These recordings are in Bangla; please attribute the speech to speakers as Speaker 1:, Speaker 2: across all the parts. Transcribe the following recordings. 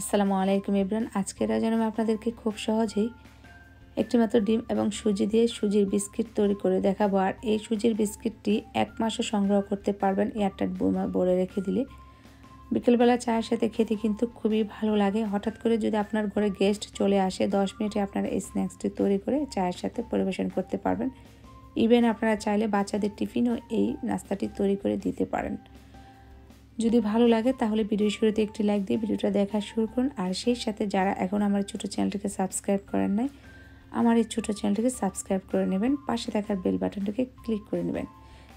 Speaker 1: আসসালামু আলাইকুম এভরিওয়ান। আজকের আয়োজনে আমি আপনাদেরকে খুব সহজেই একটি মাত্র ডিম এবং সুজি দিয়ে সুজির বিস্কিট তৈরি করে দেখাবো। আর এই সুজির বিস্কিটটি 1 মাসও সংগ্রহ করতে পারবেন এয়ারটাইট ভরে রেখে দিলে। বিকেলবেলা চায়ের সাথে খেতে কিন্তু খুবই ভালো লাগে। হঠাৎ করে যদি আপনার ঘরে গেস্ট চলে আসে 10 মিনিটে আপনারা এই স্ন্যাক্সটি তৈরি করে চায়ের সাথে পরিবেশন করতে পারবেন। ইভেন আপনারা চাইলে বাচ্চাদের টিফিনও এই নাস্তাটি তৈরি করে দিতে পারেন। যদি ভালো লাগে তাহলে ভিডিও শুরুতে একটি লাইক দিয়ে ভিডিওটা দেখা শুরু করুন। আর সেই সাথে যারা এখন আমার ছোটো চ্যানেলটিকে সাবস্ক্রাইব করেন নাই, আমার এই ছোটো চ্যানেলটিকে সাবস্ক্রাইব করে নেবেন, পাশে থাকার বেল বাটনটিকে ক্লিক করে নেবেন।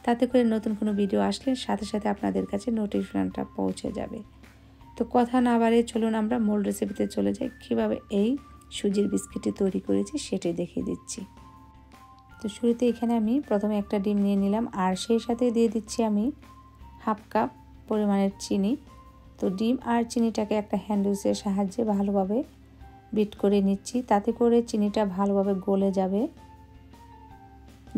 Speaker 1: তাতে করে নতুন কোনো ভিডিও আসলে সাথে সাথে আপনাদের কাছে নোটিফিকেশনটা পৌঁছে যাবে। তো কথা না বাড়িয়ে চলুন আমরা মূল রেসিপিতে চলে যাই। কীভাবে এই সুজির বিস্কিটটি তৈরি করেছি সেটাই দেখিয়ে দিচ্ছি। তো শুরুতে এখানে আমি প্রথমে একটা ডিম নিয়ে নিলাম, আর সেই সাথে দিয়ে দিচ্ছি আমি হাফ কাপ পরিমাণের চিনি। তো ডিম আর চিনিটাকে একটা হ্যান্ড উইচের সাহায্যে ভালোভাবে বিট করে নিচ্ছি, তাতে করে চিনিটা ভালোভাবে গলে যাবে।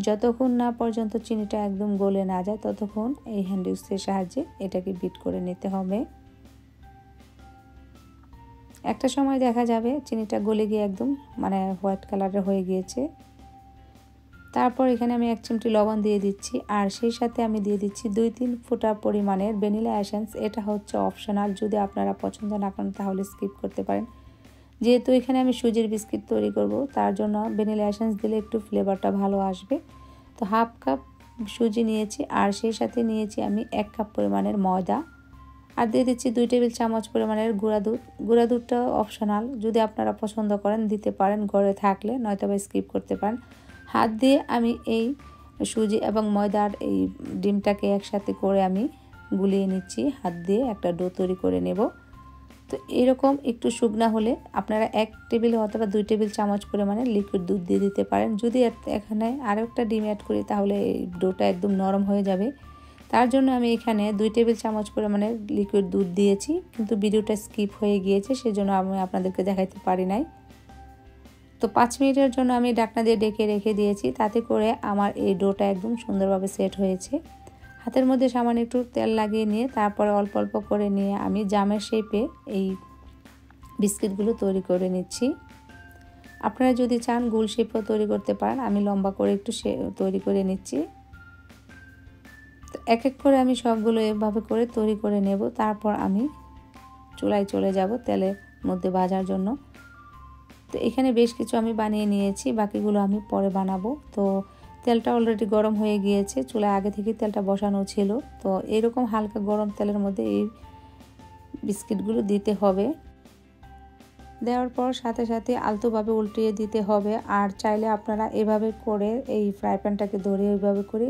Speaker 1: যতক্ষণ না পর্যন্ত চিনিটা একদম গলে না যায় ততক্ষণ এই হ্যান্ড উইচের সাহায্যে এটাকে বিট করে নিতে হবে। একটা সময় দেখা যাবে চিনিটা গলে গিয়ে একদম হোয়াইট কালারের হয়ে গিয়েছে। তারপর এখানে আমি 1 চিমটি লবণ দিয়ে দিচ্ছি, আর সেই সাথে আমি দিয়ে দিচ্ছি 2-3 ফোঁটা পরিমাণের ভ্যানিলা এসেন্স। এটা হচ্ছে অপশনাল, যদি আপনারা পছন্দ না করেন তাহলে স্কিপ করতে পারেন। যেহেতু এখানে আমি সুজির বিস্কিট তৈরি করব, তার জন্য ভ্যানিলা এসেন্স দিলে একটু ফ্লেভারটা ভালো আসবে। তো হাফ কাপ সুজি নিয়েছি, আর সেই সাথে নিয়েছি আমি 1 কাপ পরিমাণের ময়দা, আর দিয়ে দিচ্ছি 2 টেবিল চামচ পরিমাণের গুঁড়া দুধ। গুঁড়া দুধটা অপশনাল, যদি আপনারা পছন্দ করেন দিতে পারেন ঘরে থাকলে, নয়তো বা স্কিপ করতে পারেন। হাত দিয়ে আমি এই সুজি এবং ময়দার এই ডিমটাকে একসাথে করে আমি গুলিয়ে নিচ্ছি। হাত দিয়ে একটা ডো তৈরি করে নেব। তো এরকম একটু শুকনা হলে আপনারা 1 টেবিল অথবা 2 টেবিল চামচ পরিমাণে লিকুইড দুধ দিয়ে দিতে পারেন। যদি এখানে আরও একটা ডিম অ্যাড করি তাহলে এই ডোটা একদম নরম হয়ে যাবে। তার জন্য আমি এখানে 2 টেবিল চামচ পরিমাণে লিকুইড দুধ দিয়েছি, কিন্তু ভিডিওটা স্কিপ হয়ে গিয়েছে, সেজন্য আমি আপনাদেরকে দেখাইতে পারি নাই। তো 5 মিনিটের জন্য আমি ঢাকনা দিয়ে ঢেকে রেখে দিয়েছি, তাতে করে আমার এই ডোটা একদম সুন্দরভাবে সেট হয়েছে। হাতের মধ্যে সামান্য একটু তেল লাগিয়ে নিয়ে তারপরে অল্প অল্প করে নিয়ে আমি জামের শেপে এই বিস্কিটগুলো তৈরি করে নিচ্ছি। আপনারা যদি চান গোল শেপও তৈরি করতে পারেন, আমি লম্বা করে একটু তৈরি করে নিচ্ছি। তো এক এক করে আমি সবগুলো এভাবে করে তৈরি করে নেব। তারপর আমি চুলায় চলে যাব তেলের মধ্যে ভাজার জন্য। তো এখানে বেশ কিছু আমি বানিয়ে নিয়েছি, বাকিগুলো আমি পরে বানাবো। তো তেলটা অলরেডি গরম হয়ে গিয়েছে, চুলায় আগে থেকে তেলটা বসানো ছিল। তো এরকম হালকা গরম তেলের মধ্যে এই বিস্কিটগুলো দিতে হবে। দেওয়ার পর সাথে সাথে আলতোভাবে উল্টিয়ে দিতে হবে। আর চাইলে আপনারা এভাবে করে এই ফ্রাই প্যানটাকে ধরে এইভাবে করে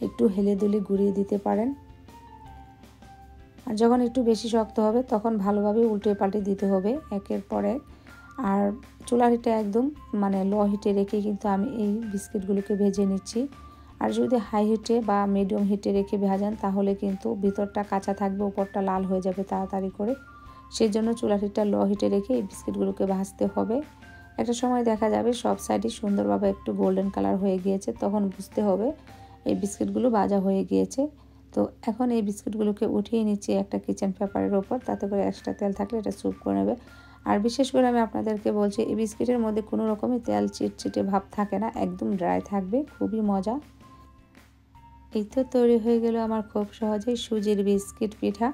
Speaker 1: একটু হেলে দুলে ঘুরিয়ে দিতে পারেন। আর যখন একটু বেশি শক্ত হবে তখন ভালোভাবে উল্টে পাল্টে দিতে হবে একের পর এক। আর চুলার হিটে একদম লো হিটে রেখে কিন্তু আমি এই বিস্কিটগুলোকে ভেজে নিচ্ছি। আর যদি হাই হিটে বা মিডিয়াম হিটে রেখে ভাজান তাহলে কিন্তু ভিতরটা কাঁচা থাকবে, উপরটা লাল হয়ে যাবে তাড়াতাড়ি করে। সেই জন্য চুলার হিটটা লো হিটে রেখে এই বিস্কিটগুলোকে ভাজতে হবে। একটা সময় দেখা যাবে সব সাইডই সুন্দরভাবে একটু গোল্ডেন কালার হয়ে গিয়েছে, তখন বুঝতে হবে এই বিস্কিটগুলো ভাজা হয়ে গিয়েছে। তো এখন এই বিস্কিটগুলোকে উঠিয়ে নিচ্ছি একটা কিচেন পেপারের ওপর, তাতে করে এক্সট্রা তেল থাকলে এটা স্যুপ করে নেবে। আর বিশেষ করে আমি আপনাদেরকে বলছি এই বিস্কিটের মধ্যে কোনো রকমই তেল চিটচিটে ভাব থাকে না, একদম ড্রাই থাকবে, খুবই মজা। এই তো তৈরি হয়ে গেল আমার খুব সহজেই সুজির বিস্কিট পিঠা।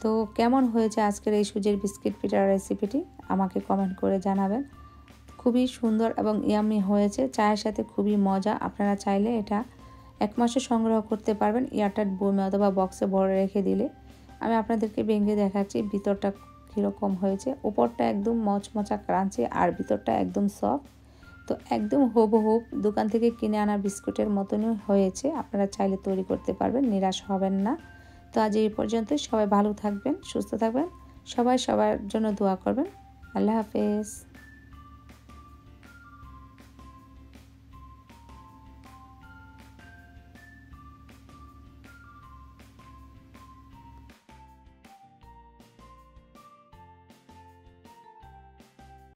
Speaker 1: তো কেমন হয়েছে আজকের এই সুজির বিস্কিট পিঠার রেসিপিটি আমাকে কমেন্ট করে জানাবেন। খুবই সুন্দর এবং ইয়াম্মি হয়েছে, চায়ের সাথে খুবই মজা। আপনারা চাইলে এটা 1 মাসও সংগ্রহ করতে পারবেন এয়ারটাইট বোমে অথবা বক্সে ভরে রেখে দিলে। আমি আপনাদেরকে ভেঙে দেখাচ্ছি ভিতরটা কীরকম হয়েছে। উপরটা একদম মচমচা ক্রাঞ্চি আর ভিতরটা একদম সফট। তো একদম হুবহু দোকান থেকে কিনে আনা বিস্কুটের মতনই হয়েছে। আপনারা চাইলে তৈরি করতে পারবেন, নিরাশ হবেন না। তো আজ এই পর্যন্তই। সবাই ভালো থাকবেন, সুস্থ থাকবেন, সবাই সবার জন্য দোয়া করবেন। আল্লাহ হাফেজ।